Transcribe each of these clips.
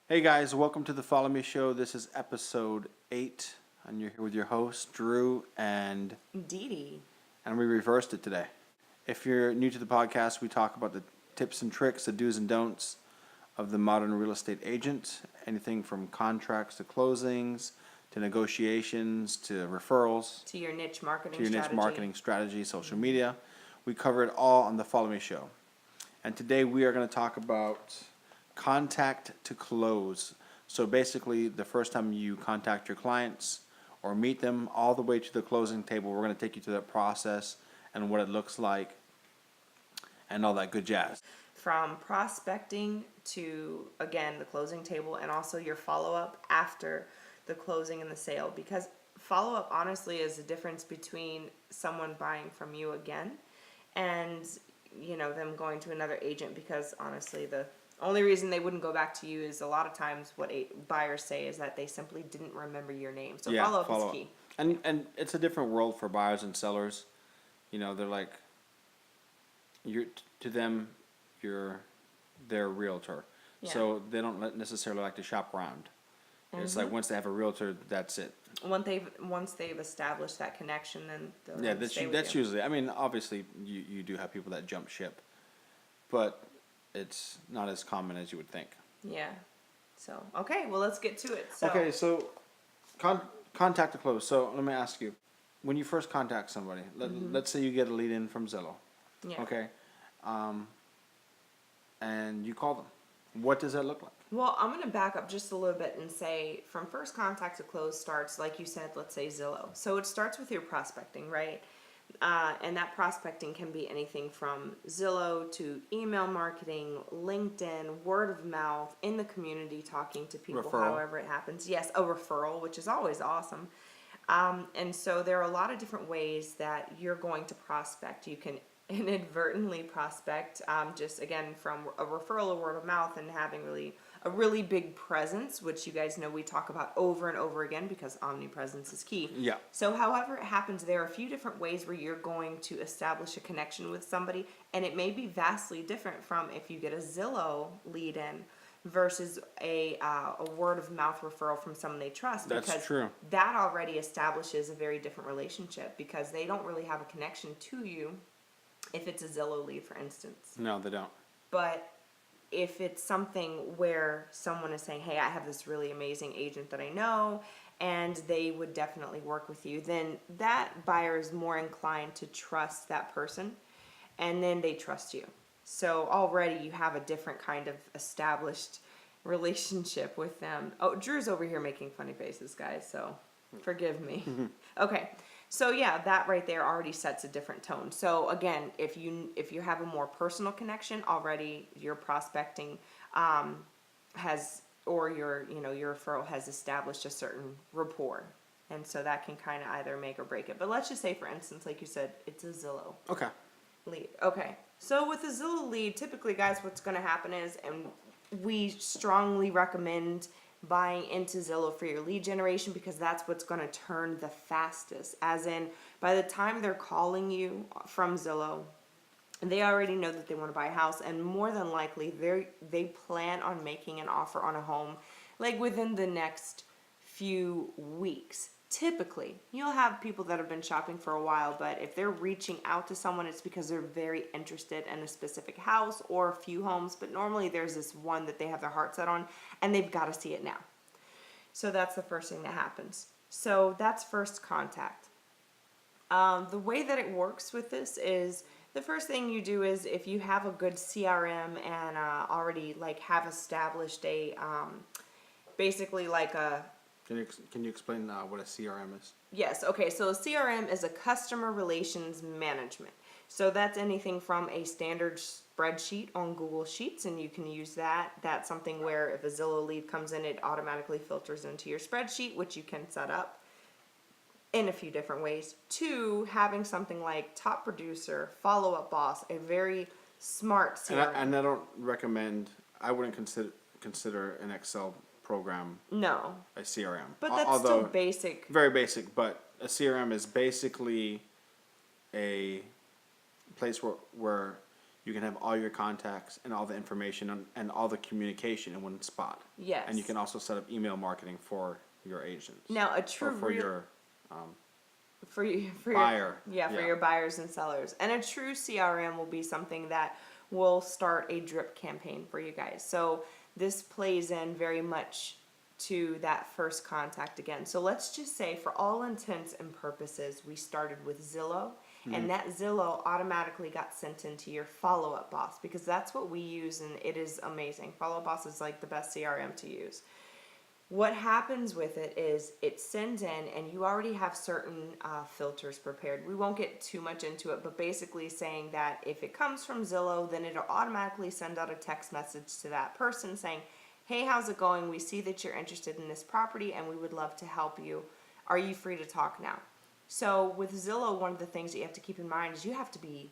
Hey guys, welcome to the Follow Me Show. This is episode 8, and you're here with your host, Drew, and Dee Dee. we reversed it today. If you're new to the podcast, we talk about the tips and tricks, the do's and don'ts of the modern real estate agent, anything from contracts to closings, to negotiations, to referrals, To your niche marketing strategy, social media. We cover it all on the Follow Me Show. And today we are going to talk about contact to close. So basically, the first time you contact your clients or meet them all the way to the closing table, we're going to take you through that process and what it looks like and all that good jazz. From prospecting to, again, the closing table, and also your follow-up after the closing and the sale. Because follow-up, honestly, is the difference between someone buying from you again and, them going to another agent. Because, honestly, the only reason they wouldn't go back to you is a lot of times what buyers say is that they simply didn't remember your name. So follow-up is key. And it's a different world for buyers and sellers. They're like, to them, you're their realtor. Yeah. So they don't necessarily like to shop around. Mm-hmm. It's like once they have a realtor, that's it. Once they've established that connection, then that's usually. I mean, obviously, you do have people that jump ship, but it's not as common as you would think. Yeah. So okay, well let's get to it. So contact to close. So let me ask you, when you first contact somebody, let's say you get a lead in from Zillow. Yeah. Okay. And you call them. What does that look like? Well, I'm going to back up just a little bit and say from first contact to close starts, like you said, let's say Zillow. So it starts with your prospecting, right? And that prospecting can be anything from Zillow to email marketing, LinkedIn, word of mouth, in the community, talking to people, however it happens. Yes, a referral, which is always awesome. And so there are a lot of different ways that you're going to prospect. You can inadvertently prospect, just again from a referral or word of mouth, and having a really big presence, which you guys know we talk about over and over again because omnipresence is key. Yeah. So however it happens, there are a few different ways where you're going to establish a connection with somebody, and it may be vastly different from if you get a Zillow lead in versus a word of mouth referral from someone they trust. That's true. That already establishes a very different relationship because they don't really have a connection to you if it's a Zillow lead, for instance. No, they don't. But if it's something where someone is saying, hey, I have this really amazing agent that I know, and they would definitely work with you, then that buyer is more inclined to trust that person, and then they trust you. So already you have a different kind of established relationship with them. Oh, Drew's over here making funny faces, guys, so forgive me. Okay. So yeah, that right there already sets a different tone. So again, if you have a more personal connection already, your prospecting has, or your referral has established a certain rapport, and so that can kind of either make or break it. But let's just say, for instance, like you said, it's a Zillow lead. Okay, so with a Zillow lead, typically, guys, what's going to happen is, and we strongly recommend buying into Zillow for your lead generation because that's what's going to turn the fastest. As in, by the time they're calling you from Zillow, they already know that they want to buy a house, and more than likely they plan on making an offer on a home like within the next few weeks. Typically, you'll have people that have been shopping for a while, but if they're reaching out to someone, it's because they're very interested in a specific house or a few homes, but normally there's this one that they have their heart set on, and they've got to see it now. So that's the first thing that happens. So that's first contact. The way that it works with this is, the first thing you do is, if you have a good CRM and already have established a, basically like a, Can you explain what a CRM is? Yes. Okay. So a CRM is a customer relations management. So that's anything from a standard spreadsheet on Google Sheets, and you can use that. That's something where if a Zillow lead comes in, it automatically filters into your spreadsheet, which you can set up in a few different ways. To having something like Top Producer, Follow Up Boss, a very smart CRM. And I don't recommend. I wouldn't consider an Excel program. No. A CRM. But that's still basic. Very basic, but a CRM is basically a place where you can have all your contacts and all the information and all the communication in one spot. Yes. And you can also set up email marketing for your agents. Now, a true or for your for buyer. for your buyers and sellers. And a true CRM will be something that will start a drip campaign for you guys. So this plays in very much to that first contact again. So let's just say, for all intents and purposes, we started with Zillow, and that Zillow automatically got sent into your follow-up boss, because that's what we use, and it is amazing. Follow-up boss is like the best CRM to use. What happens with it is it sends in, and you already have certain filters prepared. We won't get too much into it, but basically saying that if it comes from Zillow, then it'll automatically send out a text message to that person saying, hey, how's it going? We see that you're interested in this property and we would love to help you. Are you free to talk now? So with Zillow, one of the things that you have to keep in mind is you have to be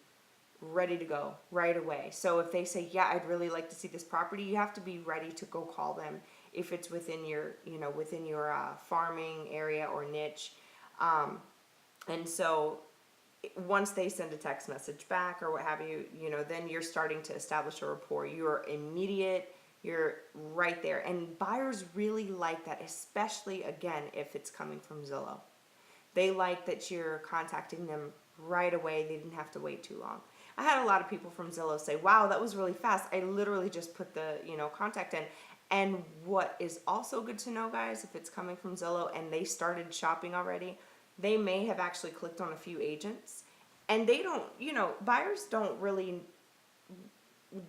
ready to go right away. So if they say, yeah, I'd really like to see this property, you have to be ready to go call them if it's within your, farming area or niche. And so once they send a text message back or what have you, then you're starting to establish a rapport. You're immediate. You're right there. And buyers really like that, especially, again, if it's coming from Zillow. They like that you're contacting them right away. They didn't have to wait too long. I had a lot of people from Zillow say, wow, that was really fast. I literally just put the, contact in. And what is also good to know, guys, if it's coming from Zillow and they started shopping already, they may have actually clicked on a few agents. And they don't, buyers don't really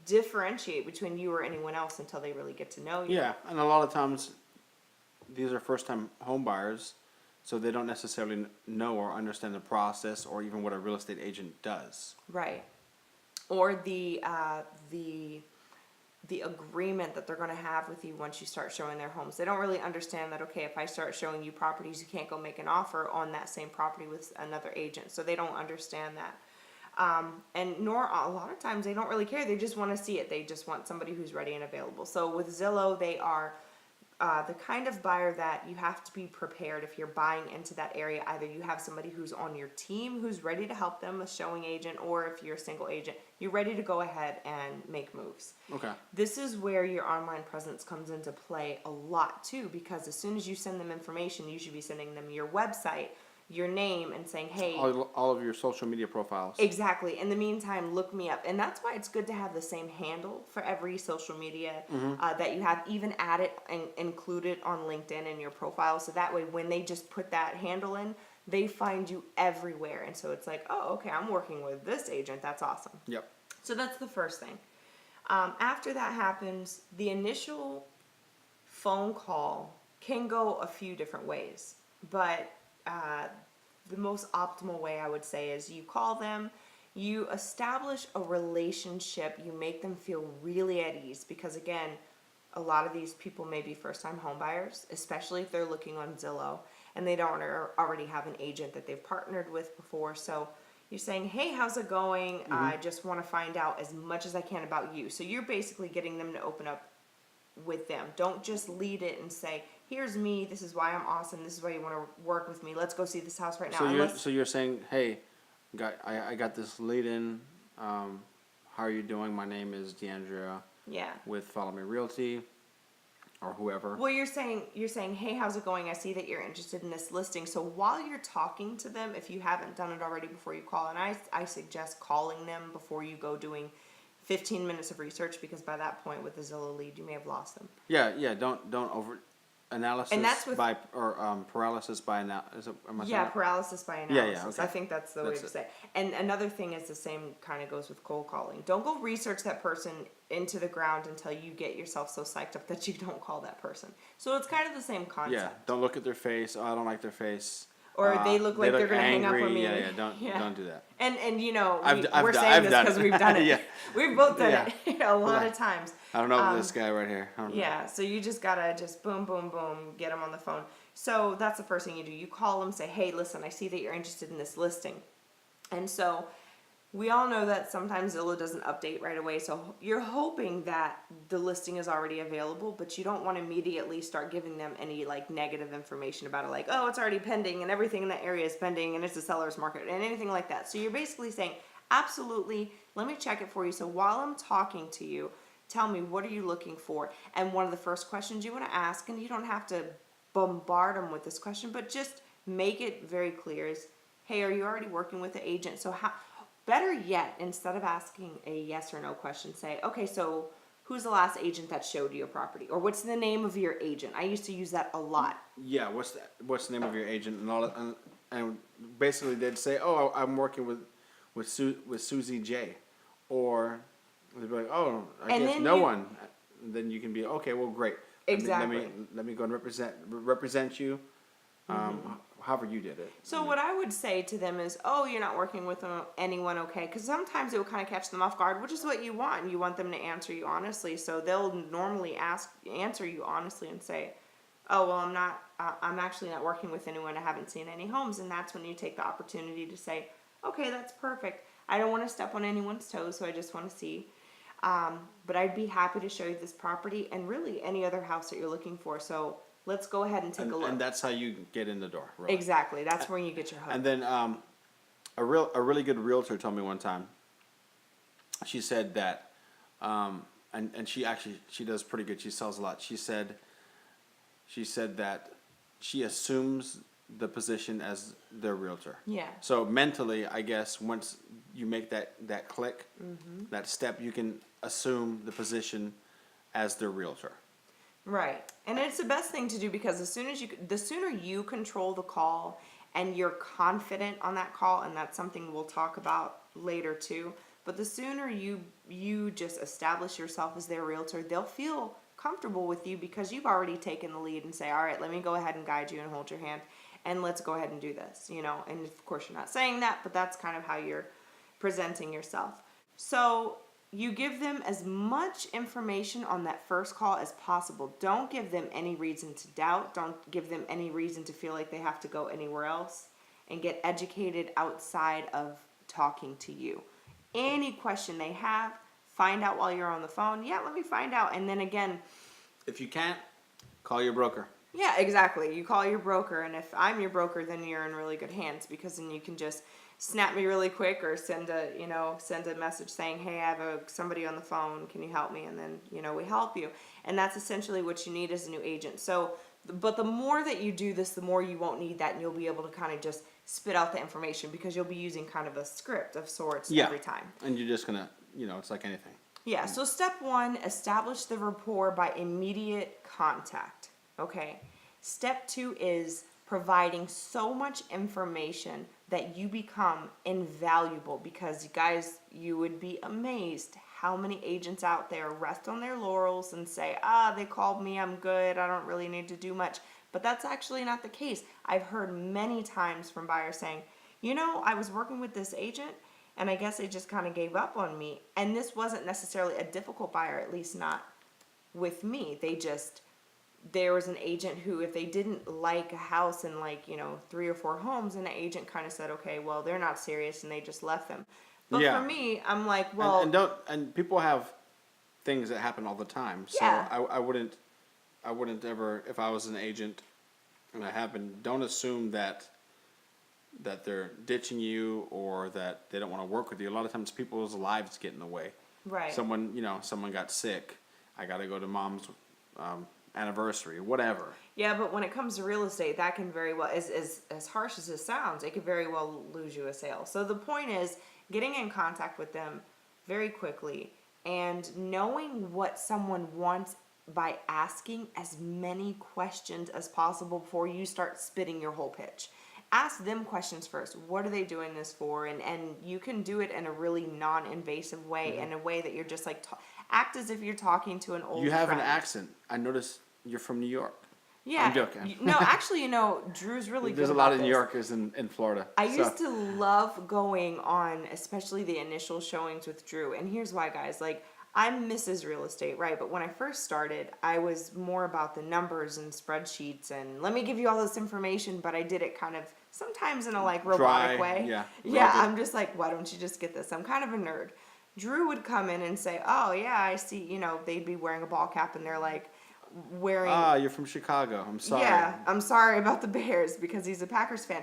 differentiate between you or anyone else until they really get to know you. Yeah, and a lot of times these are first-time home buyers, so they don't necessarily know or understand the process or even what a real estate agent does. Right. Or the agreement that they're going to have with you once you start showing their homes. They don't really understand that, okay, if I start showing you properties, you can't go make an offer on that same property with another agent. So they don't understand that. And nor a lot of times they don't really care. They just want to see it. They just want somebody who's ready and available. So with Zillow, they are the kind of buyer that you have to be prepared if you're buying into that area. Either you have somebody who's on your team who's ready to help them, a showing agent, or if you're a single agent, you're ready to go ahead and make moves. Okay. This is where your online presence comes into play a lot too, because as soon as you send them information, you should be sending them your website, your name, and saying, hey, all of your social media profiles. Exactly. In the meantime, look me up. And that's why it's good to have the same handle for every social media that you have. Even add it and include it on LinkedIn in your profile. So that way, when they just put that handle in, they find you everywhere. And so it's like, oh, okay, I'm working with this agent. That's awesome. Yep. So that's the first thing. After that happens, the initial phone call can go a few different ways. But the most optimal way, I would say, is you call them, you establish a relationship, you make them feel really at ease, because again, a lot of these people may be first-time home buyers, especially if they're looking on Zillow and they don't already have an agent that they've partnered with before. So you're saying, hey, how's it going? I just want to find out as much as I can about you. So you're basically getting them to open up with them. Don't just lead it and say, here's me, this is why I'm awesome, this is why you want to work with me, let's go see this house right now. So you're saying, hey, I got this lead in, how are you doing? My name is DeAndrea with Follow Me Realty, or whoever. Well, you're saying, hey, how's it going? I see that you're interested in this listing. So while you're talking to them, if you haven't done it already before you call, and I suggest calling them before you go doing 15 minutes of research, because by that point with the Zillow lead, you may have lost them. Yeah, don't over analysis, and that's with, paralysis by analysis. Paralysis by analysis. Yeah, okay. I think that's the way to say it. And another thing is the same kind of goes with cold calling. Don't go research that person into the ground until you get yourself so psyched up that you don't call that person. So it's kind of the same concept. Yeah, don't look at their face. Oh, I don't like their face. Or they look like they're going to hang up on me. Yeah, don't do that. And We're saying this because we've done it. Yeah. We've both done it a lot of times. I don't know this guy right here. Yeah, so you just got to just boom, boom, boom, get them on the phone. So that's the first thing you do. You call them, say, hey, listen, I see that you're interested in this listing. And so we all know that sometimes Zillow doesn't update right away, so you're hoping that the listing is already available, but you don't want to immediately start giving them any negative information about it, like, oh, it's already pending and everything in that area is pending and it's a seller's market and anything like that. So you're basically saying, absolutely, let me check it for you. So while I'm talking to you, tell me, what are you looking for? And one of the first questions you want to ask, and you don't have to bombard them with this question, but just make it very clear is, hey, are you already working with the agent? So how, better yet, instead of asking a yes or no question, say, okay, so who's the last agent that showed you a property? Or what's the name of your agent? I used to use that a lot. Yeah, what's the name of your agent and all that, and basically they'd say, oh, I'm working with Susie J, or they'd be like, oh, I And guess then no you- one. And then you can be okay. Well, great. Exactly. Let me go and represent you. However you did it. So what I would say to them is, oh, you're not working with anyone, okay? Because sometimes it will kind of catch them off guard, which is what you want. You want them to answer you honestly. So they'll normally answer you honestly and say, oh, well, I'm actually not working with anyone. I haven't seen any homes. And that's when you take the opportunity to say, okay, that's perfect. I don't want to step on anyone's toes, so I just want to see. But I'd be happy to show you this property and really any other house that you're looking for. So let's go ahead and take a look. And that's how you get in the door. Really. Exactly. That's where you get your hook. And then a really good realtor told me one time. She said that, and she does pretty good. She sells a lot. She said that she assumes the position as their realtor. Yeah. So mentally, I guess once you make that click, that step, you can assume the position as their realtor. Right. And it's the best thing to do because the sooner you control the call and you're confident on that call, and that's something we'll talk about later too, but the sooner you just establish yourself as their realtor, they'll feel comfortable with you because you've already taken the lead and say, all right, let me go ahead and guide you and hold your hand and let's go ahead and do this, you know. And of course you're not saying that, but that's kind of how you're presenting yourself. So you give them as much information on that first call as possible. Don't give them any reason to doubt. Don't give them any reason to feel like they have to go anywhere else, and get educated outside of talking to you. Any question they have, find out while you're on the phone. Yeah, let me find out. And then again, If you can't, call your broker. yeah, exactly. You call your broker, and if I'm your broker, then you're in really good hands because then you can just snap me really quick or send a message saying, hey, I have somebody on the phone, can you help me? And then, we help you. And that's essentially what you need as a new agent. So, but the more that you do this, the more you won't need that, and you'll be able to kind of just spit out the information because you'll be using kind of a script of sorts every time. And you're just gonna, it's like anything. Yeah, so step one, establish the rapport by immediate contact, okay? Step two is providing so much information that you become invaluable because, guys, you would be amazed how many agents out there rest on their laurels and say, they called me, I'm good, I don't really need to do much. But that's actually not the case. I've heard many times from buyers saying, I was working with this agent, and I guess they just kind of gave up on me. And this wasn't necessarily a difficult buyer, at least not with me. There was an agent who, if they didn't like a house in 3 or 4 homes, and the agent kind of said, okay, well, they're not serious, and they just left them. But for me, I'm like, well. And people have things that happen all the time. So Yeah. I wouldn't ever, if I was an agent and that happened, don't assume that they're ditching you or that they don't want to work with you. A lot of times people's lives get in the way. Right. Someone got sick. I got to go to mom's anniversary, whatever. Yeah, but when it comes to real estate, that can very well, as harsh as it sounds, it could very well lose you a sale. So the point is getting in contact with them very quickly and knowing what someone wants by asking as many questions as possible before you start spitting your whole pitch. Ask them questions first. What are they doing this for? And you can do it in a really non-invasive way, in a way that you're just like, act as if you're talking to an old friend. You have an accent. I noticed you're from New York. Yeah. I'm joking. No, actually, Drew's really good. There's a lot of New Yorkers in Florida. I used to love going on, especially the initial showings with Drew. And here's why, guys. I'm Mrs. Real Estate, right? But when I first started, I was more about the numbers and spreadsheets and let me give you all this information, but I did it kind of sometimes in a robotic way. Yeah. Yeah, I'm just like, why don't you just get this? I'm kind of a nerd. Drew would come in and say, oh yeah, I see, they'd be wearing a ball cap and they're like wearing. You're from Chicago. I'm sorry. Yeah, I'm sorry about the Bears because he's a Packers fan.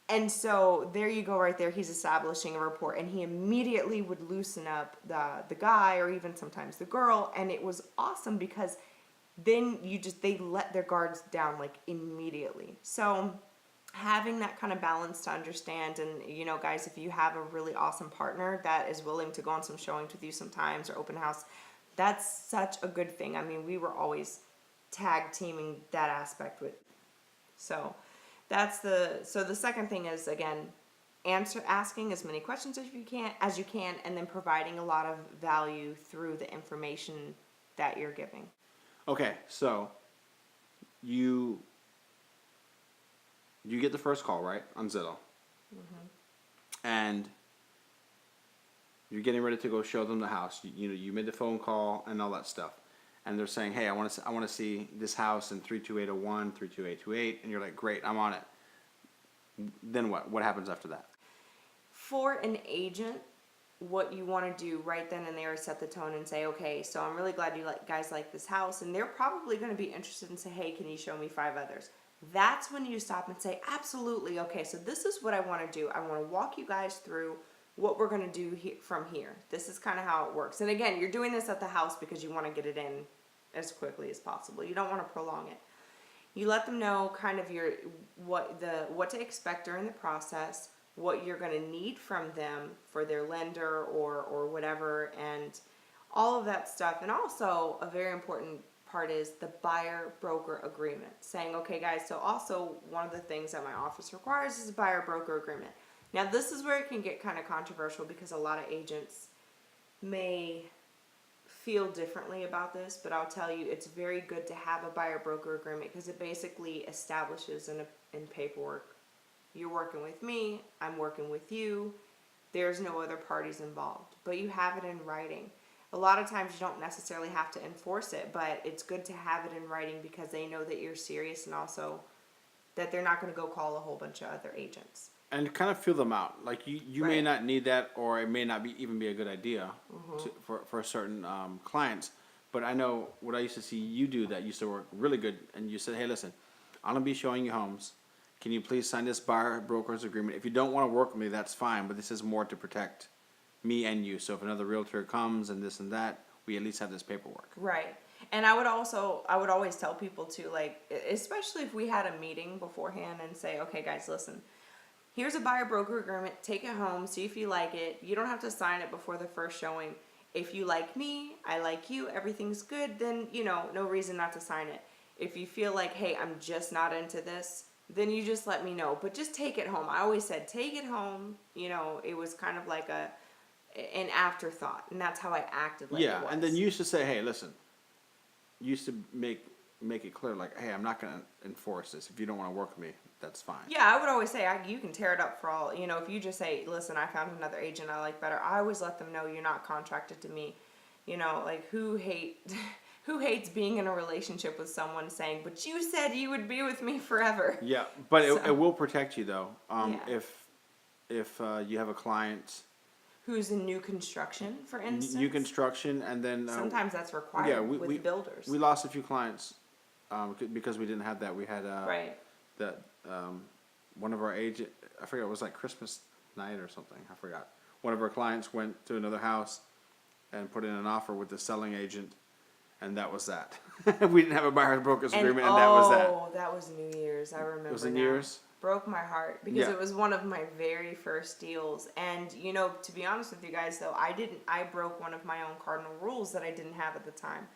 And so there you go right there. He's establishing a rapport, and he immediately would loosen up the guy or even sometimes the girl, and it was awesome because then they let their guards down like immediately. So having that kind of balance to understand, and guys, if you have a really awesome partner that is willing to go on some showings with you sometimes or open house, that's such a good thing. I mean, we were always tag teaming that aspect with. So the second thing is, again, asking as many questions as you can, and then providing a lot of value through the information that you're giving. Okay, so you get the first call, right, on Zillow, and you're getting ready to go show them the house. You made the phone call and all that stuff, and they're saying, hey, I want to see this house in 32801, 32828, and you're like, great, I'm on it. Then what happens after that? For an agent, what you want to do right then and there is set the tone and say, okay, so I'm really glad you guys like this house, and they're probably going to be interested and say, hey, can you show me 5 others? That's when you stop and say, absolutely, okay, so this is what I want to do. I want to walk you guys through what we're going to do from here. This is kind of how it works. And again, you're doing this at the house because you want to get it in as quickly as possible. You don't want to prolong it. You let them know kind of what to expect during the process, what you're going to need from them for their lender or whatever, and all of that stuff. And also a very important part is the buyer broker agreement, saying, okay guys, so also one of the things that my office requires is a buyer broker agreement. Now this is where it can get kind of controversial because a lot of agents may feel differently about this, but I'll tell you, it's very good to have a buyer broker agreement because it basically establishes in paperwork, you're working with me, I'm working with you, there's no other parties involved, but you have it in writing. A lot of times you don't necessarily have to enforce it, but it's good to have it in writing because they know that you're serious, and also that they're not going to go call a whole bunch of other agents. And kind of feel them out. Like you may Right. not need that, or it may not even be a good idea for certain clients. But I know what I used to see you do that used to work really good. And you said, hey, listen, I'm gonna be showing you homes. Can you please sign this buyer broker's agreement? If you don't want to work with me, that's fine. But this is more to protect me and you. So if another realtor comes and this and that, we at least have this paperwork. Right. And I would always tell people to, like, especially if we had a meeting beforehand and say, okay guys, listen, here's a buyer broker agreement, take it home, see if you like it. You don't have to sign it before the first showing. If you like me, I like you, everything's good, then, no reason not to sign it. If you feel like, hey, I'm just not into this, then you just let me know. But just take it home. I always said, take it home. It was kind of like an afterthought, and that's how I acted like it was. And then you used to say, hey, listen, you used to make it clear, like, hey, I'm not going to enforce this. If you don't want to work with me, that's fine. Yeah, I would always say, you can tear it up for all, if you just say, listen, I found another agent I like better, I always let them know you're not contracted to me. Like, who hates being in a relationship with someone saying, but you said you would be with me forever? Yeah, but it will protect you, though. Yeah. If you have a client Who's in new construction, for instance? new construction, and then sometimes that's required with builders. We lost a few clients because we didn't have that. We had right. that one of our agent, I forget, it was like Christmas night or something, I forgot. One of our clients went to another house and put in an offer with the selling agent, and that was that. We didn't have a buyer's broker's agreement, and that was that. Oh, that was New Year's. I remember. It was New now. Year's? Broke my heart because it was one of my very first deals. And to be honest with you guys, though, I broke one of my own cardinal rules that I didn't have at the time,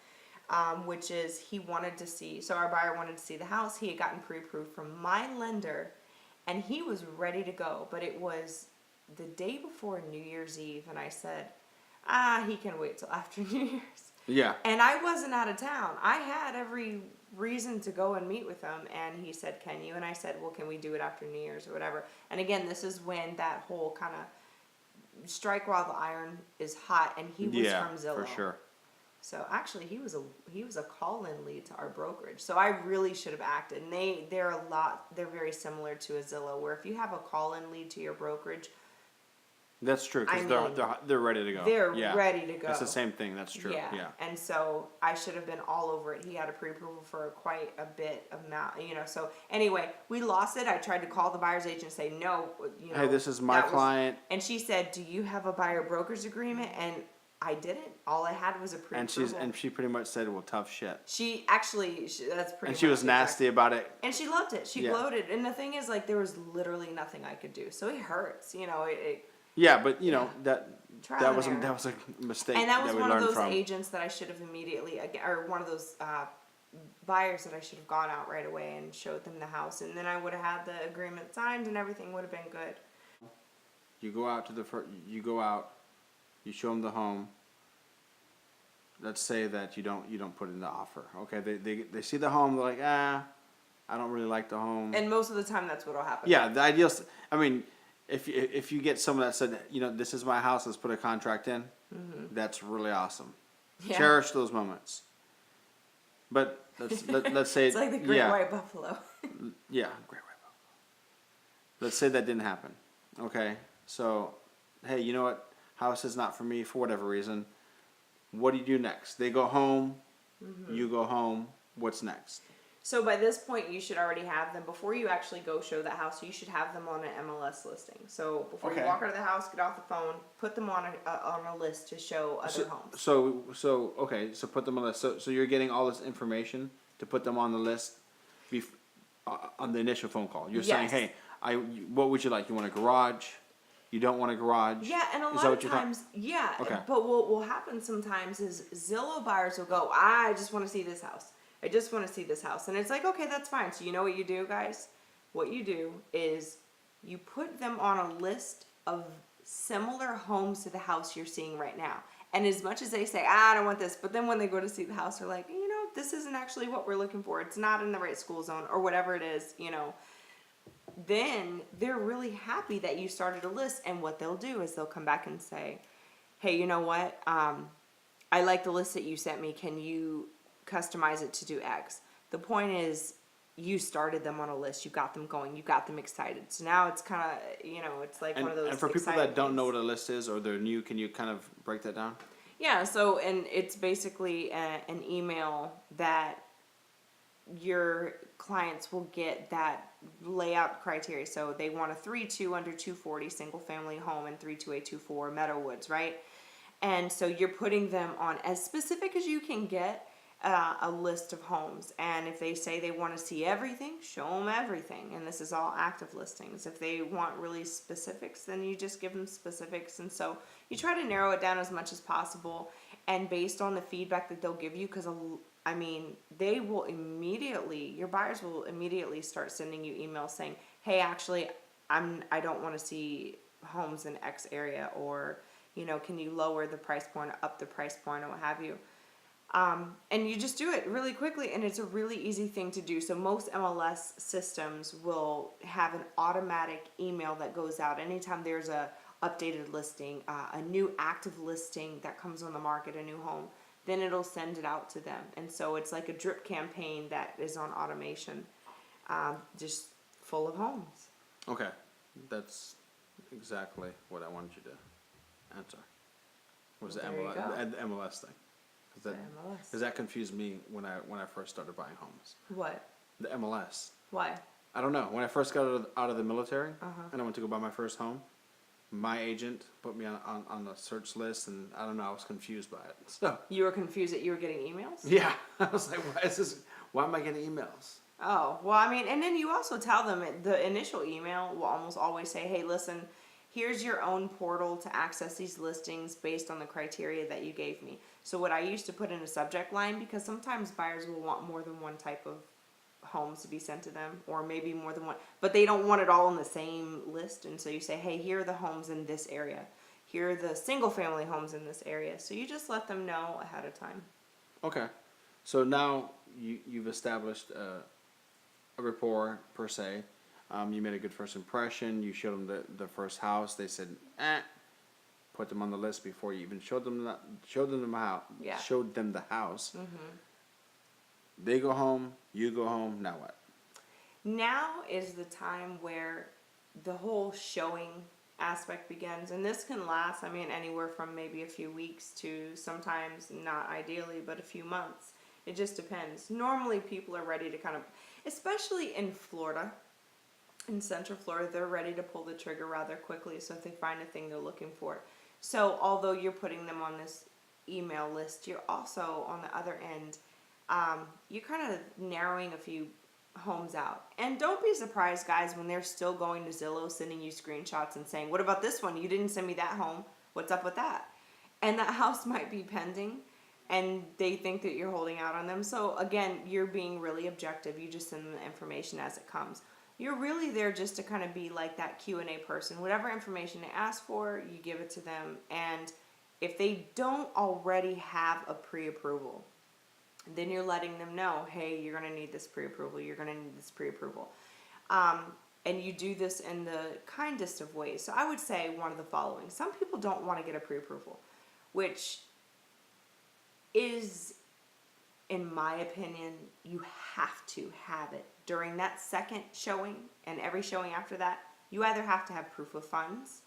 which is so our buyer wanted to see the house. He had gotten pre-approved from my lender, and he was ready to go, but it was the day before New Year's Eve, and I said, he can wait till after New Year's. Yeah. And I wasn't out of town. I had every reason to go and meet with him, and he said, can you? And I said, well, can we do it after New Year's or whatever? And again, this is when that whole kind of strike while the iron is hot, and he was from Zillow. For sure. So actually, he was a call-in lead to our brokerage. So I really should have acted. And they're very similar to a Zillow, where if you have a call-in lead to your brokerage, That's true, I because mean, they're ready to go. they're Yeah. ready to go. It's the same thing. That's true. Yeah. And so I should have been all over it. He had a pre-approval for quite a bit of amount, So anyway, we lost it. I tried to call the buyer's agent and say, no, Hey, this is my client. And she said, do you have a buyer broker's agreement? And I didn't. All I had was a pre-approval. And she pretty much said, well, tough shit. She actually, that's pretty And she much was nasty about it. And she loved it. She Yeah. gloated. And the thing is, like, there was literally nothing I could do. So it hurts, Yeah, but Trial that and was error. a mistake And that was we one of learned those from. agents that I should have immediately, or one of those buyers that I should have gone out right away and showed them the house, and then I would have had the agreement signed, and everything would have been good. You go out to you go out, you show them the home. Let's say that you don't put in the offer. Okay, they see the home, they're like, I don't really like the home. And most of the time, that's what'll happen. Yeah, the ideal. I mean, if you get someone that said, this is my house, let's put a contract in, that's really awesome. Yeah. Cherish those moments. But let's say It's like the great white buffalo. Yeah, great white buffalo. Let's say that didn't happen. Okay, so hey, you know what? House is not for me for whatever reason. What do you do next? They go home. You go home. What's next? So by this point, you should already have them. Before you actually go show the house, you should have them on an MLS listing. So before you walk out of the house, get off the phone, put them on a list to show other homes. So okay, so put them on the list. So you're getting all this information to put them on the list, on the initial phone call. You're saying, hey, what would you like? You want a garage? You don't want a garage? Yeah, and a lot of times, Okay. But what will happen sometimes is Zillow buyers will go, I just want to see this house. I just want to see this house. And it's like, okay, that's fine. So you know what you do, guys? What you do is you put them on a list of similar homes to the house you're seeing right now. And as much as they say, I don't want this, but then when they go to see the house, they're like, this isn't actually what we're looking for. It's not in the right school zone or whatever it is, Then they're really happy that you started a list. And what they'll do is they'll come back and say, hey, you know what? I like the list that you sent me. Can you customize it to do X? The point is, you started them on a list. You got them going. You got them excited. So now it's kind of, it's like one of those. And for people that don't know what a list is or they're new, can you kind of break that down? Yeah. So, and it's basically an email that your clients will get that layout criteria. So they want a 3.2 under 240 single family home and 3.2824 Meadowwoods, right? And so you're putting them on as specific as you can get a list of homes. And if they say they want to see everything, show them everything. And this is all active listings. If they want really specifics, then you just give them specifics. And so you try to narrow it down as much as possible. And based on the feedback that they'll give you, because they will immediately, your buyers will immediately start sending you emails saying, hey, actually, I don't want to see homes in X area, or, can you lower the price point, or up the price point, or what have you. And you just do it really quickly, and it's a really easy thing to do. So most MLS systems will have an automatic email that goes out anytime there's a updated listing, a new active listing that comes on the market, a new home. Then it'll send it out to them. And so it's like a drip campaign that is on automation, just full of homes. Okay, that's exactly what I wanted you to answer. Was the MLS thing? Because that confused me when I first started buying homes. What? The MLS. Why? I don't know. When I first got out of the military and I went to go buy my first home, my agent put me on the search list, and I don't know, I was confused by it. So you were confused that you were getting emails? Yeah, I was like, why am I getting emails? Oh, well, and then you also tell them, the initial email will almost always say, hey, listen, here's your own portal to access these listings based on the criteria that you gave me. So what I used to put in a subject line, because sometimes buyers will want more than one type of homes to be sent to them, or maybe more than one, but they don't want it all in the same list. And so you say, hey, here are the homes in this area. Here are the single family homes in this area. So you just let them know ahead of time. Okay. So now you've established a rapport, per se. You made a good first impression. You showed them the first house. They said, put them on the list before you even showed them the house. Yeah. Showed them the house. They go home. You go home. Now what? Now is the time where the whole showing aspect begins. And this can last, I mean, anywhere from maybe a few weeks to sometimes, not ideally, but a few months. It just depends. Normally, people are ready to kind of, especially in Florida, in Central Florida, they're ready to pull the trigger rather quickly. So if they find a thing they're looking for. So although you're putting them on this email list, you're also on the other end, you're kind of narrowing a few homes out. And don't be surprised, guys, when they're still going to Zillow, sending you screenshots and saying, what about this one? You didn't send me that home. What's up with that? And that house might be pending and they think that you're holding out on them. So again, you're being really objective. You just send them the information as it comes. You're really there just to kind of be like that Q&A person. Whatever information they ask for, you give it to them. And if they don't already have a pre-approval, then you're letting them know, hey, you're going to need this pre-approval. You're going to need this pre-approval. And you do this in the kindest of ways. So I would say one of the following. Some people don't want to get a pre-approval, which is, in my opinion, you have to have it. During that second showing and every showing after that, you either have to have proof of funds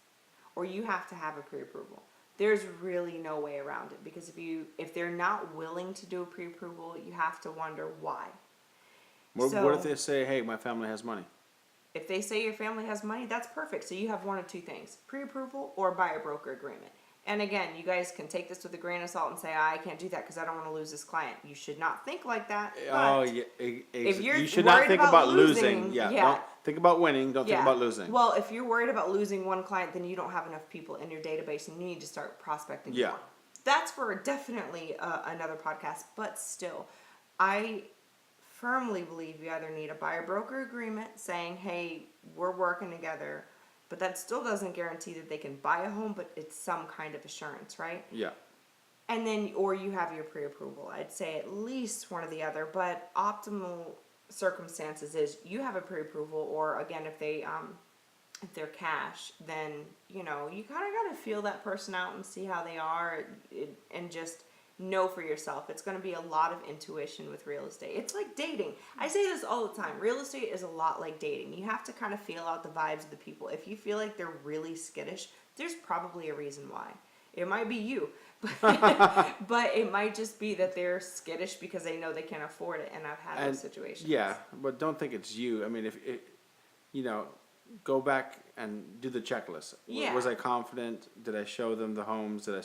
or you have to have a pre-approval. There's really no way around it, because if they're not willing to do a pre-approval, you have to wonder why. What if they say, hey, my family has money? If they say your family has money, that's perfect. So you have one of two things: pre-approval or buyer-broker agreement. And again, you guys can take this with a grain of salt and say, I can't do that because I don't want to lose this client. You should not think like that. Oh, yeah. If you're you should not think about losing. yeah. Don't think about winning. Don't think about losing. Well, if you're worried about losing one client, then you don't have enough people in your database and you need to start prospecting more. That's for definitely another podcast. But still, I firmly believe you either need a buyer-broker agreement saying, hey, we're working together. But that still doesn't guarantee that they can buy a home, but it's some kind of assurance, right? Yeah. And then, or you have your pre-approval. I'd say at least one or the other, but optimal circumstances is you have a pre-approval, or again, if they're cash, then, you know, you kind of got to feel that person out and see how they are and just know for yourself. It's going to be a lot of intuition with real estate. It's like dating. I say this all the time. Real estate is a lot like dating. You have to kind of feel out the vibes of the people. If you feel like they're really skittish, there's probably a reason why. It might be you, but it might just be that they're skittish because they know they can't afford it. And I've had those situations. Yeah, but don't think it's you. I mean, go back and do the checklist. Yeah. Was I confident? Did I show them the homes? Did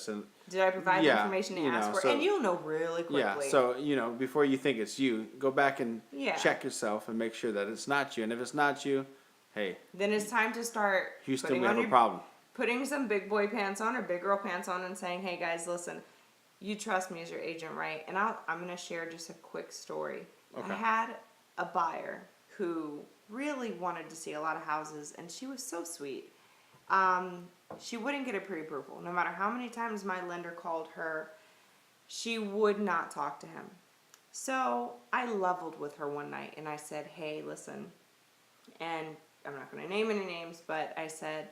I provide the information they asked for? So, and you'll know really quickly. Yeah, so, before you think it's you, go back and Yeah. check yourself and make sure that it's not you. And if it's not you, hey. Then it's time to start Houston, we have a problem. Putting some big boy pants on or big girl pants on and saying, hey guys, listen, you trust me as your agent, right? And I'm going to share just a quick story. Okay. I had a buyer who really wanted to see a lot of houses, and she was so sweet. She wouldn't get a pre-approval. No matter how many times my lender called her, she would not talk to him. So I leveled with her one night and I said, hey, listen, and I'm not going to name any names, but I said,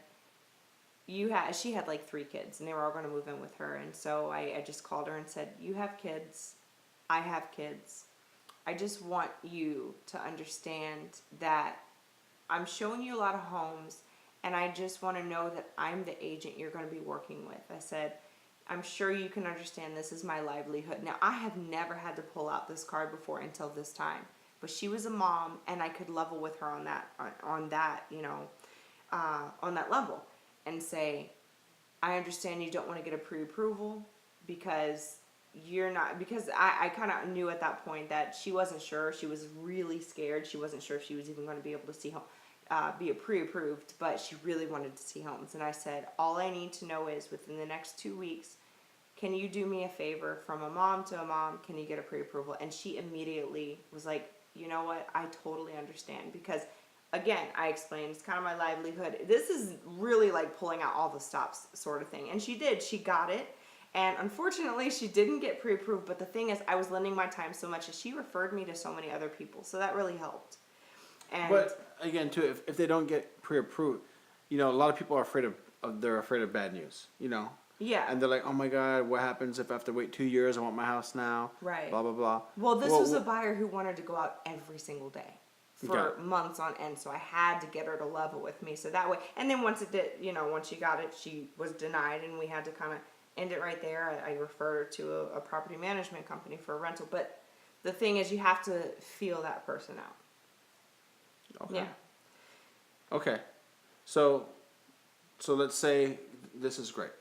she had like 3 kids and they were all going to move in with her. And so I just called her and said, you have kids, I have kids. I just want you to understand that I'm showing you a lot of homes, and I just want to know that I'm the agent you're going to be working with. I said, I'm sure you can understand this is my livelihood. Now, I have never had to pull out this card before until this time, but she was a mom, and I could level with her on that level and say, I understand you don't want to get a pre-approval because I kind of knew at that point that she wasn't sure. She was really scared. She wasn't sure if she was even going to be able to see home, be pre-approved, but she really wanted to see homes. And I said, all I need to know is within the next 2 weeks, can you do me a favor from a mom to a mom? Can you get a pre-approval? And she immediately was like, you know what? I totally understand, because again, I explained, it's kind of my livelihood. This is really like pulling out all the stops sort of thing. And she did. She got it. And unfortunately, she didn't get pre-approved. But the thing is, I was lending my time so much that she referred me to so many other people. So that really helped. And But again, too, if they don't get pre-approved, a lot of people are afraid they're afraid of bad news, Yeah. And they're like, oh my God, what happens if I have to wait 2 years? I want my house now. Right. Blah, blah, blah. Well, this was a buyer who wanted to go out every single day for months on end. So I had to get her to level with me. So that way, and then once it did, once she got it, she was denied, and we had to kind of end it right there. I referred her to a property management company for a rental. But the thing is, you have to feel that person out. Okay. Yeah. Okay. So let's say this is great.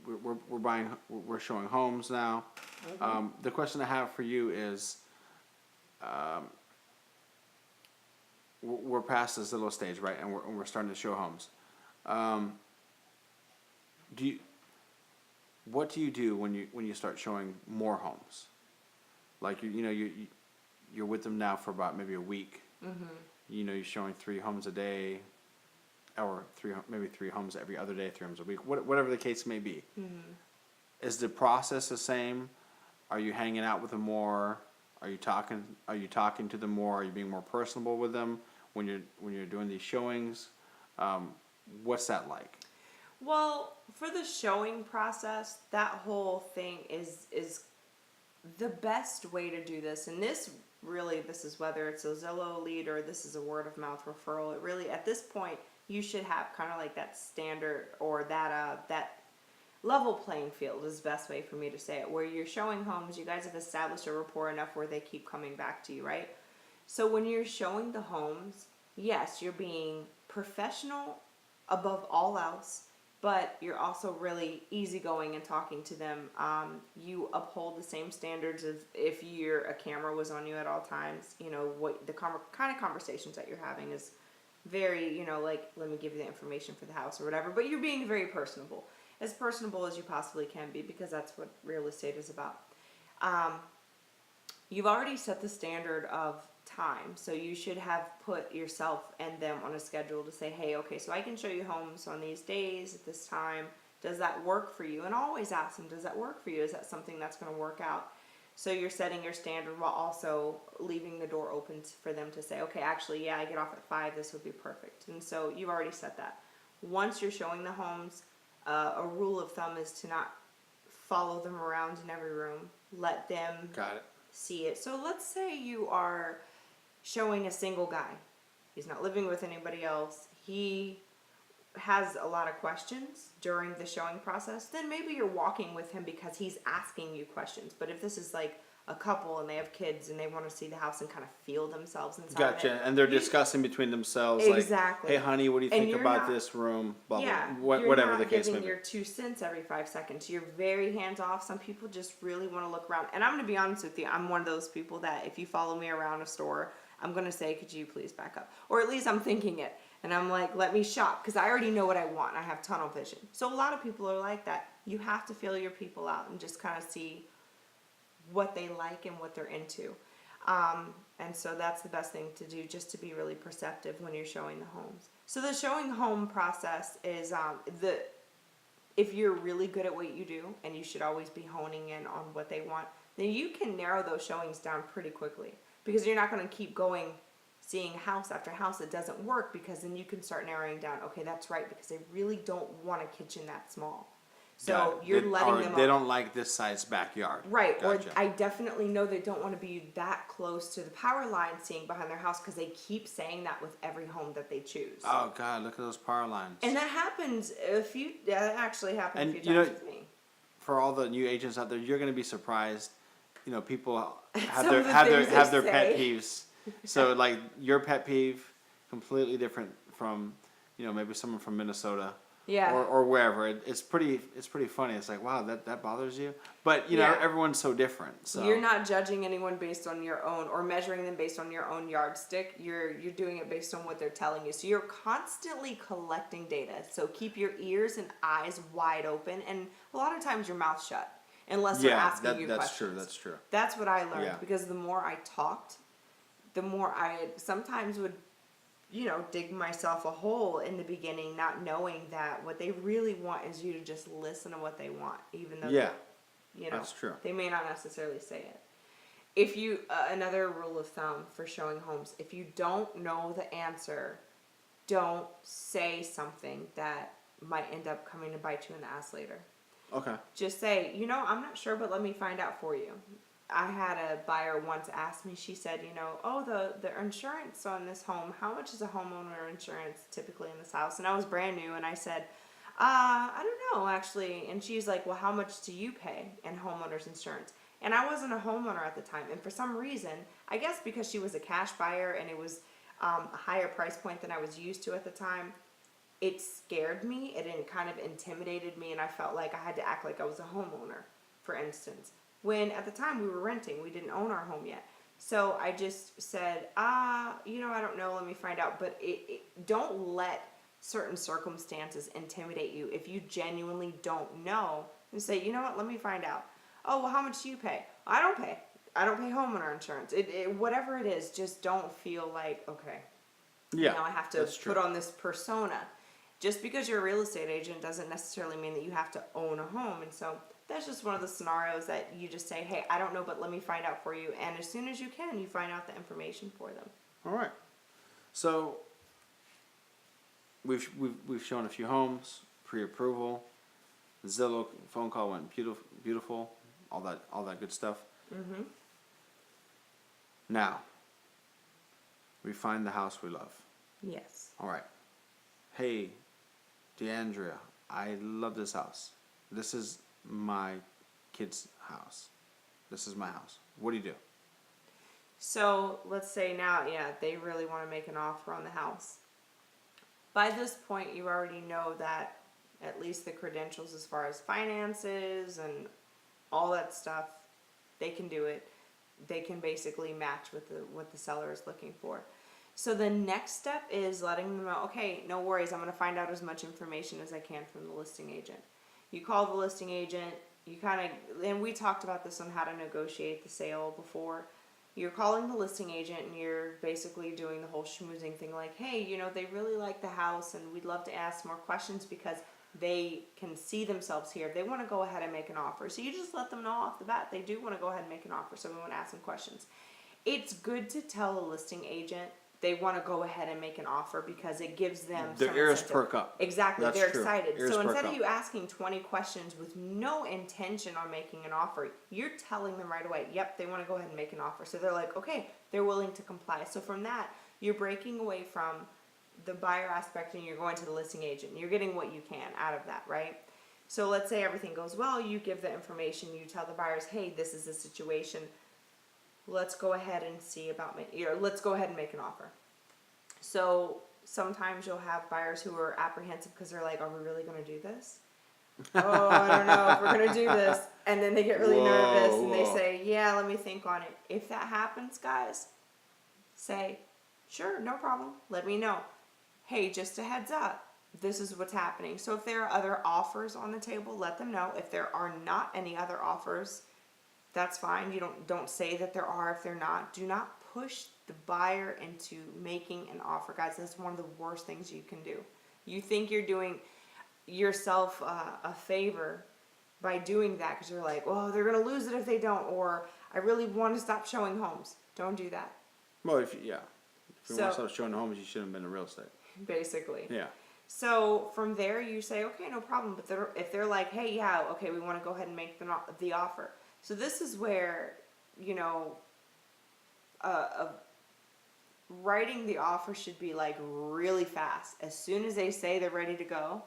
We're showing homes now. The question I have for you is, we're past this little stage, right? And we're starting to show homes. What do you do when you start showing more homes? Like you're with them now for about maybe a week. You're showing 3 homes a day, or maybe 3 homes every other day, 3 homes a week, whatever the case may be. Is the process the same? Are you hanging out with them more? Are you talking to them more? Are you being more personable with them when you're doing these showings? What's that like? Well, for the showing process, that whole thing is the best way to do this. And this is whether it's a Zillow lead or this is a word of mouth referral. It really, at this point, you should have kind of like that standard, or that level playing field is the best way for me to say it, where you're showing homes, you guys have established a rapport enough where they keep coming back to you, right? So when you're showing the homes, yes, you're being professional above all else, but you're also really easygoing and talking to them. You uphold the same standards of if a camera was on you at all times. What the kind of conversations that you're having is very, like, let me give you the information for the house or whatever. But you're being very personable as you possibly can be, because that's what real estate is about. You've already set the standard of time, so you should have put yourself and them on a schedule to say, hey, okay, so I can show you homes on these days at this time. Does that work for you? And always ask them, does that work for you? Is that something that's going to work out? So you're setting your standard while also leaving the door open for them to say, okay, actually, yeah, I get off at 5, this would be perfect. And so you've already set that. Once you're showing the homes, a rule of thumb is to not follow them around in every room. Let them see it. So let's say you are showing a single guy. He's not living with anybody else. He has a lot of questions during the showing process. Then maybe you're walking with him because he's asking you questions. But if this is like a couple and they have kids and they want to see the house and kind of feel themselves inside Gotcha. of it. And they're discussing between themselves, Exactly. like, hey, honey, what do you think about this room? Blah, blah, whatever the case may be. You're not giving your 2 cents every 5 seconds. You're very hands-off. Some people just really want to look around. And I'm going to be honest with you. I'm one of those people that if you follow me around a store, I'm going to say, could you please back up? Or at least I'm thinking it. And I'm like, let me shop, because I already know what I want. I have tunnel vision. So a lot of people are like that. You have to feel your people out and just kind of see what they like and what they're into. And so that's the best thing to do, just to be really perceptive when you're showing the homes. So the showing home process is if you're really good at what you do, and you should always be honing in on what they want, then you can narrow those showings down pretty quickly, because you're not going to keep going seeing house after house that doesn't work, because then you can start narrowing down, okay, that's right, because they really don't want a kitchen that small. So you're letting them. They don't like this size backyard. Right. Gotcha. Or I definitely know they don't want to be that close to the power line seeing behind their house, because they keep saying that with every home that they choose. Oh God, look at those power lines. And that happens that actually happened and a few times with me. For all the new agents out there, you're going to be surprised. People have Some their pet peeves. So like your pet peeve, completely different from maybe someone from Minnesota. Yeah. Or wherever. It's pretty funny. It's like, wow, that bothers you. But everyone's so different. So you're not judging anyone based on your own, or measuring them based on your own yardstick. You're doing it based on what they're telling you. So you're constantly collecting data. So keep your ears and eyes wide open, and a lot of times your mouth shut, unless they're asking you questions. That's true. That's what I learned, because the more I talked, the more I sometimes would dig myself a hole in the beginning, not knowing that what they really want is you to just listen to what they want, even though that's true. They may not necessarily say it. If you another rule of thumb for showing homes, if you don't know the answer, don't say something that might end up coming to bite you in the ass later. Okay. Just say, I'm not sure, but let me find out for you. I had a buyer once ask me, she said, oh, the insurance on this home, how much is a homeowner insurance typically in this house? And I was brand new, and I said, I don't know actually. And she's like, well, how much do you pay in homeowner's insurance? And I wasn't a homeowner at the time, and for some reason, I guess because she was a cash buyer and it was a higher price point than I was used to at the time, it scared me. It kind of intimidated me, and I felt like I had to act like I was a homeowner, for instance. When at the time we were renting, we didn't own our home yet. So I just said, I don't know, let me find out. But don't let certain circumstances intimidate you. If you genuinely don't know, and say, you know what, let me find out. Oh, well, how much do you pay? I don't pay. I don't pay homeowner insurance. Whatever it is, just don't feel like, okay, Yeah, now I have to that's true. put on this persona. Just because you're a real estate agent doesn't necessarily mean that you have to own a home. And so that's just one of the scenarios that you just say, hey, I don't know, but let me find out for you. And as soon as you can, you find out the information for them. All right. So we've shown a few homes, pre-approval. Zillow phone call went beautiful, all that good stuff. Mm-hmm. Now we find the house we love. Yes. All right. Hey, DeAndrea, I love this house. This is my kid's house. This is my house. What do you do? So let's say now, yeah, they really want to make an offer on the house. By this point, you already know that at least the credentials as far as finances and all that stuff, they can do it. They can basically match with what the seller is looking for. So the next step is letting them know, okay, no worries, I'm going to find out as much information as I can from the listing agent. You call the listing agent, and we talked about this on how to negotiate the sale before. You're calling the listing agent and you're basically doing the whole schmoozing thing like, hey, they really like the house and we'd love to ask more questions because they can see themselves here. They want to go ahead and make an offer. So you just let them know off the bat they do want to go ahead and make an offer. So we want to ask them questions. It's good to tell a listing agent they want to go ahead and make an offer because it gives them Their some ears incentive. perk up. Exactly. That's They're true. excited. Ears So perk instead of up. you asking 20 questions with no intention on making an offer, you're telling them right away, yep, they want to go ahead and make an offer. So they're like, okay, they're willing to comply. So from that, you're breaking away from the buyer aspect and you're going to the listing agent. You're getting what you can out of that, right? So let's say everything goes well, you give the information, you tell the buyers, hey, this is the situation. Let's go ahead and see about let's go ahead and make an offer. So sometimes you'll have buyers who are apprehensive because they're like, are we really going to do this? Oh, I don't know if we're going to do this. And then they get really nervous and they say, yeah, let me think on it. If that happens, guys, say, sure, no problem. Let me know. Hey, just a heads up. This is what's happening. So if there are other offers on the table, let them know. If there are not any other offers, that's fine. You don't say that there are if they're not. Do not push the buyer into making an offer, guys. That's one of the worst things you can do. You think you're doing yourself a favor by doing that because you're like, well, they're going to lose it if they don't, or I really want to stop showing homes. Don't do that. Well, if you want to So- start showing homes, you shouldn't have been in real estate. Basically. Yeah. So from there, you say, okay, no problem. But if they're like, hey, yeah, okay, we want to go ahead and make the offer. So this is where, writing the offer should be like really fast. As soon as they say they're ready to go,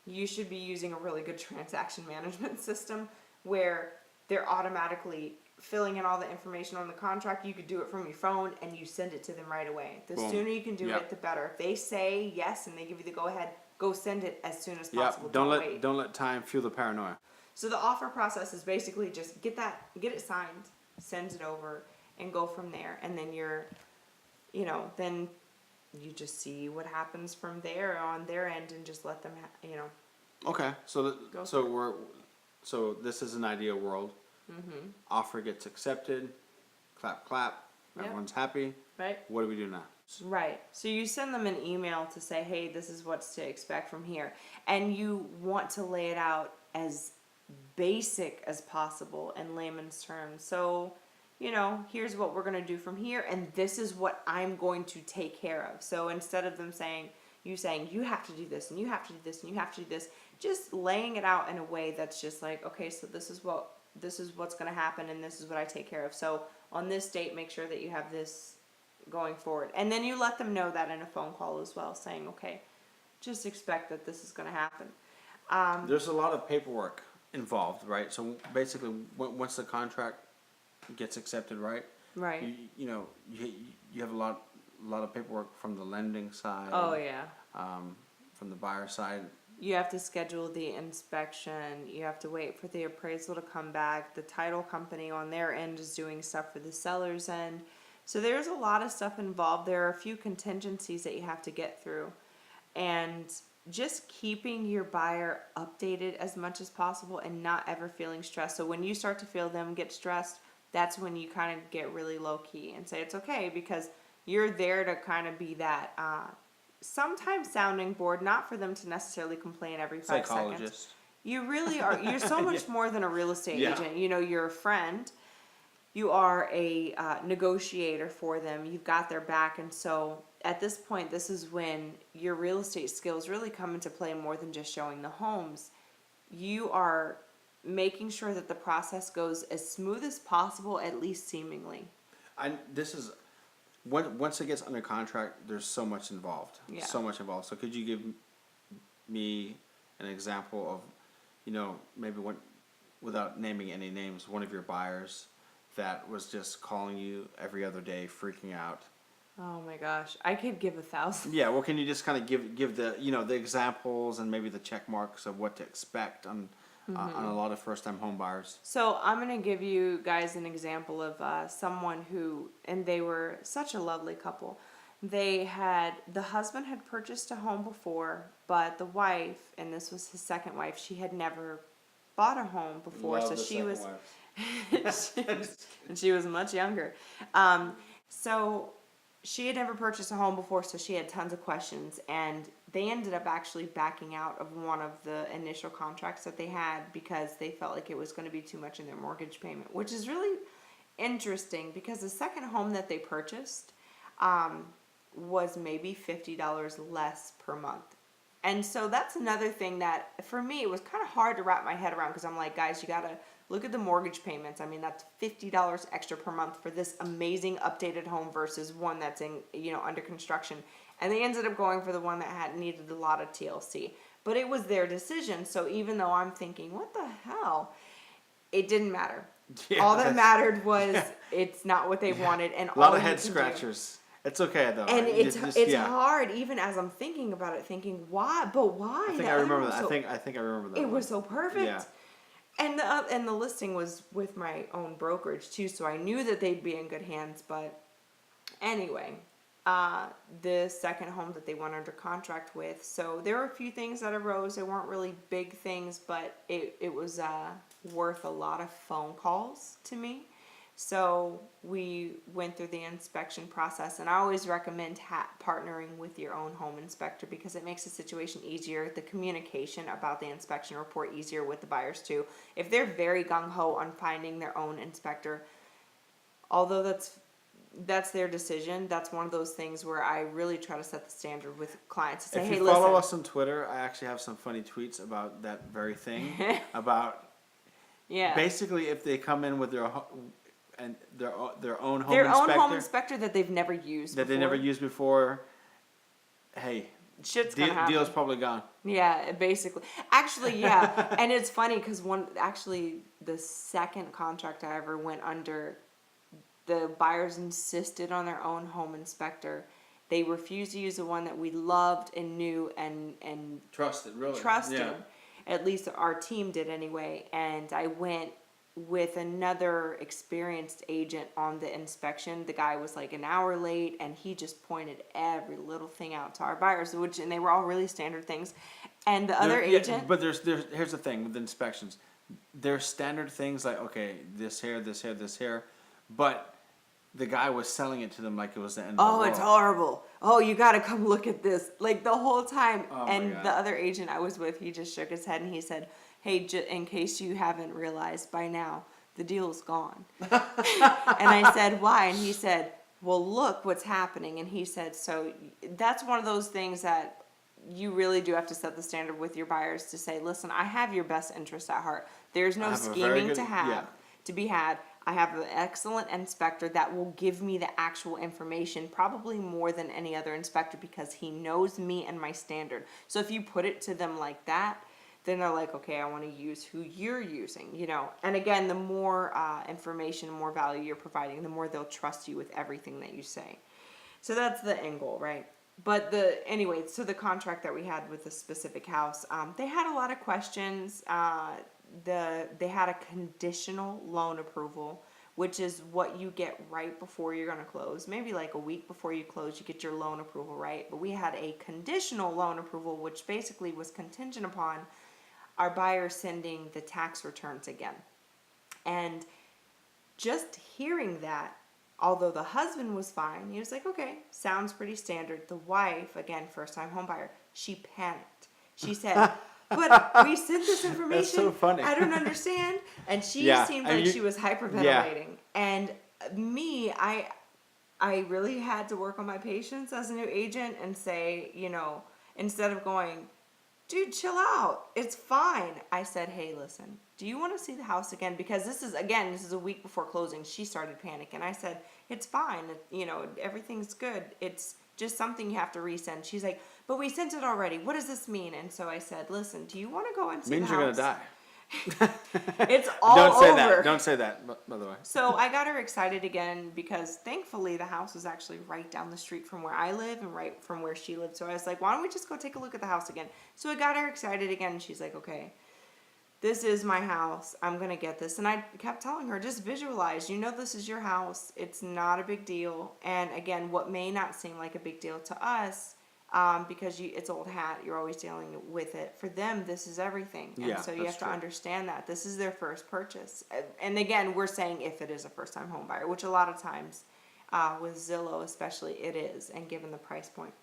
you should be using a really good transaction management system where they're automatically filling in all the information on the contract. You could do it from your phone and you send it to them right away. The Boom. sooner you can do Yep. it, the better. If they say yes and they give you the go ahead, go send it as soon as Yeah. possible. Don't wait. Don't let time fuel the paranoia. So the offer process is basically just get it signed, send it over, and go from there. And then then you just see what happens from there on their end and just let them, Okay. So Go so this is an ideal world. Mm-hmm. Offer gets accepted. Clap, clap. Yep. Everyone's happy. Right? What do we do now? Right. So you send them an email to say, hey, this is what's to expect from here. And you want to lay it out as basic as possible in layman's terms. So, here's what we're going to do from here, and this is what I'm going to take care of. So instead of them saying, you have to do this, and you have to do this, and you have to do this, just laying it out in a way that's just like, okay, so this is what this is what's going to happen and this is what I take care of. So on this date, make sure that you have this going forward. And then you let them know that in a phone call as well, saying, okay, just expect that this is going to happen. There's a lot of paperwork involved, right? So basically, once the contract gets accepted, right? Right. You have a lot of paperwork from the lending side. Oh, yeah. From the buyer side. You have to schedule the inspection. You have to wait for the appraisal to come back. The title company on their end is doing stuff for the seller's end. So there's a lot of stuff involved. There are a few contingencies that you have to get through. And just keeping your buyer updated as much as possible and not ever feeling stressed. So when you start to feel them get stressed, that's when you kind of get really low key and say it's okay, because you're there to kind of be that sometimes sounding board, not for them to necessarily complain every 5 seconds. You really are. You're so much more than a real estate agent. You're a friend. You are a negotiator for them. You've got their back. And so at this point, this is when your real estate skills really come into play more than just showing the homes. You are making sure that the process goes as smooth as possible, at least seemingly. Once it gets under contract, there's so much involved. Yeah. So much involved. So could you give me an example of, maybe without naming any names, one of your buyers that was just calling you every other day, freaking out? Oh my gosh, I could give 1,000. Yeah, well, can you just kind of give the the examples and maybe the check marks of what to expect on a lot of first time home buyers? So I'm gonna give you guys an example of someone who, and they were such a lovely couple. The husband had purchased a home before, but the wife, and this was his second wife, she had never bought a home before, Love so the she second was. wife. And she was much younger. So she had never purchased a home before, so she had tons of questions, and they ended up actually backing out of one of the initial contracts that they had because they felt like it was going to be too much in their mortgage payment, which is really interesting because the second home that they purchased was maybe $50 less per month. And so that's another thing that, for me, it was kind of hard to wrap my head around because I'm like, guys, you got to look at the mortgage payments. I mean, that's $50 extra per month for this amazing updated home versus one that's in, under construction. And they ended up going for the one that needed a lot of TLC. But it was their decision. So even though I'm thinking, what the hell? It didn't matter. Yeah, all that mattered was it's not what they wanted. And a lot of head scratchers. It's okay though. And it's hard, even as I'm thinking about it, thinking why? But why? I think I remember that. I think I remember that. It was so perfect. Yeah. And the listing was with my own brokerage too, so I knew that they'd be in good hands. But anyway, the second home that they went under contract with, so there were a few things that arose. They weren't really big things, but it was worth a lot of phone calls to me. So we went through the inspection process, and I always recommend partnering with your own home inspector because it makes the situation easier, the communication about the inspection report easier with the buyers too. If they're very gung-ho on finding their own inspector, although that's their decision, that's one of those things where I really try to set the standard with clients to say, if you follow us on Twitter, I actually have some funny tweets about that very thing. About basically if they come in with their own home inspector that they've never used they never used before, hey, shit's gonna happen. Deal's probably gone. Yeah, basically. Actually, yeah. And it's funny because the second contract I ever went under, the buyers insisted on their own home inspector. They refused to use the one that we loved and knew and trusted, really. Yeah. At least our team did anyway. And I went with another experienced agent on the inspection. The guy was like an hour late, and he just pointed every little thing out to our buyers, and they were all really standard things. And the other agent, but here's the thing with inspections. There's standard things like, okay, this here, this here, this here, but the guy was selling it to them like it was the end of the world. It's horrible. Oh, you got to come look at this. Like the whole time. Oh, and the other agent I was with, he just shook his head and he said, hey, in case you haven't realized by now, the deal's gone. And I said, why? And he said, well, look what's happening. And he said, so that's one of those things that you really do have to set the standard with your buyers to say, listen, I have your best interest at heart. There's I no have a very scheming good- to have, yeah. to be had. I have an excellent inspector that will give me the actual information, probably more than any other inspector, because he knows me and my standard. So if you put it to them like that, then they're like, okay, I want to use who you're using, you know. And again, the more information, more value you're providing, the more they'll trust you with everything that you say. So that's the end goal, right? But anyway, so the contract that we had with the specific house, they had a lot of questions. They had a conditional loan approval, which is what you get right before you're going to close. Maybe like a week before you close, you get your loan approval, right? But we had a conditional loan approval, which basically was contingent upon our buyer sending the tax returns again. And just hearing that, although the husband was fine, he was like, okay, sounds pretty standard. The wife, again, first time home buyer, she panicked. She said, but we sent this information. That's so funny. I don't understand. And she Yeah, seemed and like you- she was hyperventilating. And me, I really had to work on my patience as a new agent and say, you know, instead of going, dude, chill out. It's fine. I said, hey, listen, do you want to see the house again? Because this is a week before closing. She started panicking. I said, it's fine. You know, everything's good. It's just something you have to resend. She's like, but we sent it already. What does this mean? And so I said, listen, do you want to go and see Means the you're house? gonna die. It's all Don't say over. that. Don't say that. By the way. So I got her excited again because thankfully the house was actually right down the street from where I live and right from where she lived. So I was like, why don't we just go take a look at the house again? So I got her excited again and she's like, okay, this is my house. I'm going to get this. And I kept telling her, just visualize, you know, this is your house. It's not a big deal. And again, what may not seem like a big deal to us, because it's old hat, you're always dealing with it. For them, this is everything. And Yeah, so you that's have to true. understand that. This is their first purchase. And again, we're saying if it is a first-time home buyer, which a lot of times, with Zillow especially, it is, and given the price point.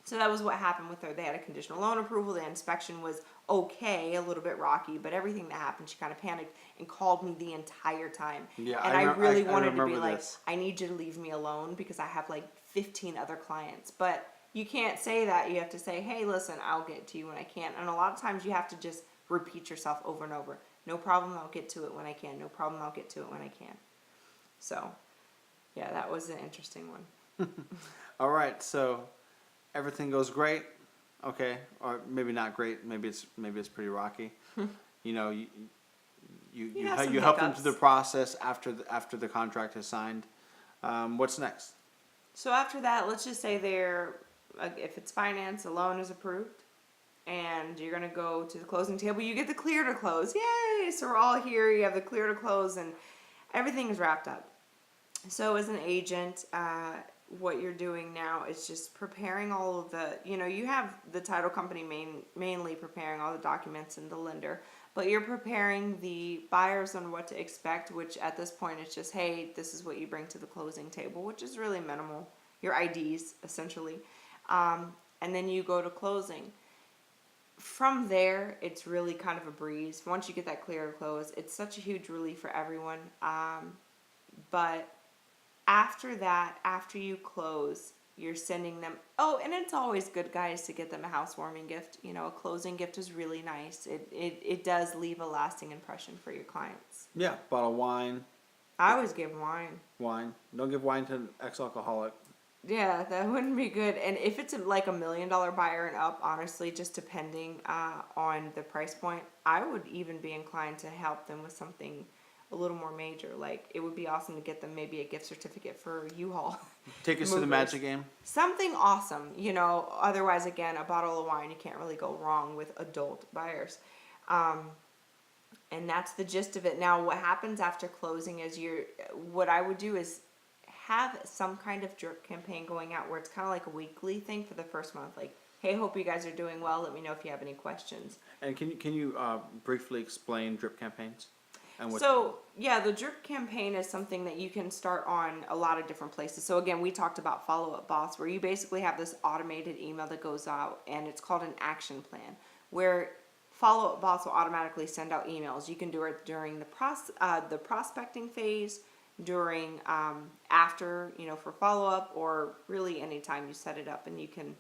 So that was what happened with her. They had a conditional loan approval. The inspection was okay, a little bit rocky, but everything that happened, she kind of panicked and called me the entire time. Yeah, and I I remem- really I wanted to be remember like, this. I need you to leave me alone because I have like 15 other clients. But you can't say that. You have to say, hey, listen, I'll get to you when I can. And a lot of times you have to just repeat yourself over and over. No problem, I'll get to it when I can. No problem, I'll get to it when I can. So, yeah, that was an interesting one. All right. So everything goes great. Okay, or maybe not great. Maybe it's pretty rocky. You know, you have some help them hiccups. through the process after the contract is signed. What's next? So after that, let's just say if it's finance, a loan is approved, and you're gonna go to the closing table. You get the clear to close. Yay! So we're all here. You have the clear to close, and everything is wrapped up. So as an agent, what you're doing now is just preparing all of you have the title company mainly preparing all the documents and the lender, but you're preparing the buyers on what to expect, which at this point is just, hey, this is what you bring to the closing table, which is really minimal. Your IDs, essentially. And then you go to closing. From there, it's really kind of a breeze. Once you get that clear to close, it's such a huge relief for everyone. But after that, after you close, you're sending them, and it's always good, guys, to get them a housewarming gift. You know, a closing gift is really nice. It does leave a lasting impression for your clients. Yeah, bottle of wine. I always give wine. Wine. Don't give wine to an ex-alcoholic. Yeah, that wouldn't be good. And if it's like $1 million buyer and up, honestly, just depending on the price point, I would even be inclined to help them with something a little more major. Like, it would be awesome to get them maybe a gift certificate for U-Haul. Take us to the Movers. magic game. Something awesome, you know. Otherwise, again, a bottle of wine, you can't really go wrong with adult buyers. And that's the gist of it. Now, what happens after closing is what I would do is have some kind of drip campaign going out where it's kind of like a weekly thing for the first month. Like, hey, hope you guys are doing well. Let me know if you have any questions. And can you briefly explain drip campaigns? And So, yeah, the drip campaign is something that you can start on a lot of different places. So, again, we talked about Follow Up Boss, where you basically have this automated email that goes out, and it's called an action plan, where Follow Up Boss will automatically send out emails. You can do it during the prospecting phase, during after, for follow-up, or really anytime you set it up, and you can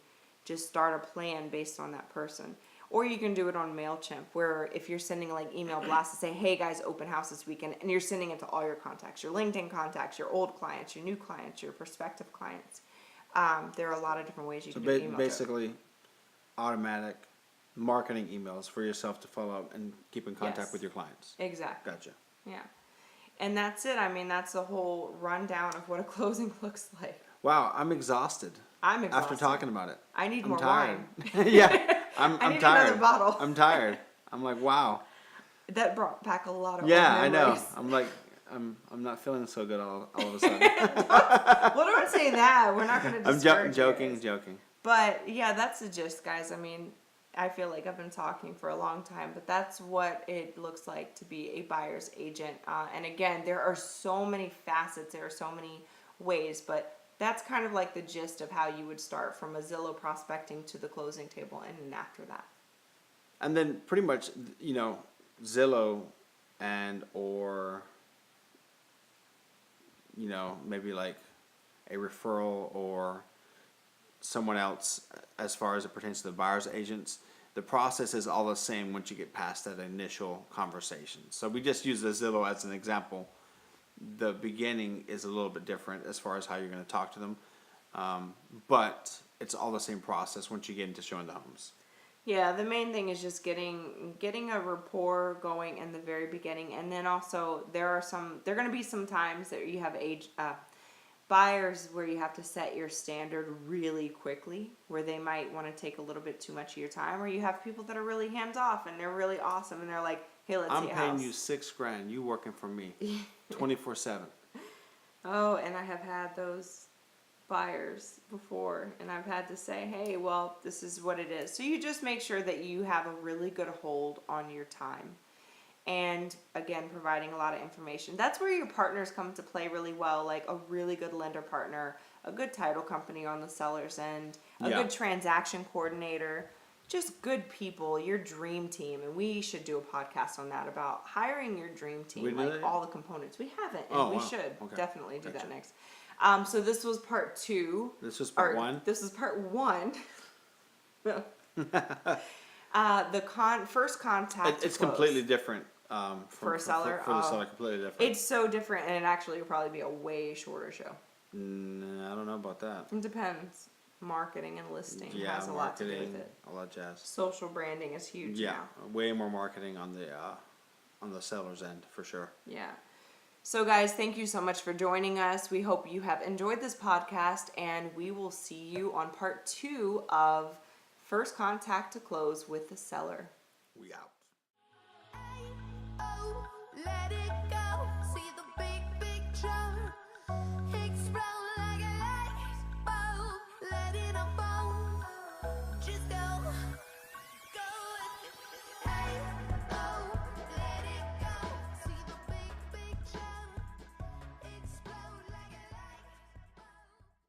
just start a plan based on that person. Or you can do it on MailChimp, where if you're sending like email blasts to say, hey guys, open house this weekend, and you're sending it to all your contacts, your LinkedIn contacts, your old clients, your new clients, your prospective clients. There are a lot of different ways you can do email to it. Basically, automatic marketing emails for yourself to follow up and keep in contact Yes. with your clients. Exactly. Gotcha. Yeah. And that's it. I mean, that's the whole rundown of what a closing looks like. Wow, I'm exhausted. I'm exhausted. After talking about it. I need I'm more tired. wine. Yeah, I'm I need tired. another bottle. I'm tired. I'm like, wow. That brought back a lot of Yeah, old I know. memories. I'm like, I'm not feeling so good all of a sudden. Well, don't say that. We're not going to discourage joking, you guys. joking. But yeah, that's the gist, guys. I mean, I feel like I've been talking for a long time, but that's what it looks like to be a buyer's agent. And again, there are so many facets. There are so many ways, but that's kind of like the gist of how you would start from a Zillow prospecting to the closing table and then after that. And then pretty much, you know, Zillow and or, you know, maybe like a referral or someone else as far as it pertains to the buyer's agents, the process is all the same once you get past that initial conversation. So we just use the Zillow as an example. The beginning is a little bit different as far as how you're going to talk to them. But it's all the same process once you get into showing the homes. Yeah, the main thing is just getting a rapport going in the very beginning, and then also there are going to be some times that you have buyers where you have to set your standard really quickly, where they might want to take a little bit too much of your time, or you have people that are really hands off and they're really awesome and they're like, hey, let's I'm see a paying house. you $6,000. You working for me, 24/7. Oh, and I have had those buyers before, and I've had to say, hey, well, this is what it is. So you just make sure that you have a really good hold on your time. And again, providing a lot of information. That's where your partners come to play really well, like a really good lender partner, a good title company on the seller's end, a Yeah. good transaction coordinator, just good people, your dream team. And we should do a podcast on that, about hiring your dream team, We do like that? all the components. We haven't, and Oh, we wow. should Okay. definitely do Gotcha. that next. So this was part 2. This was part Or, 1. This is part 1. The first contact to It's close. completely different For a seller? For the Oh. seller, completely different. It's so different, and it actually would probably be a way shorter show. I don't know about that. It depends. Marketing and listing has a lot to do with it. all that jazz. Social branding is huge Yeah, now. way more marketing on the seller's end for sure. Yeah. So guys, thank you so much for joining us. We hope you have enjoyed this podcast, and we will see you on part 2 of First Contact to Close with the Seller. We out. Oh, let it go.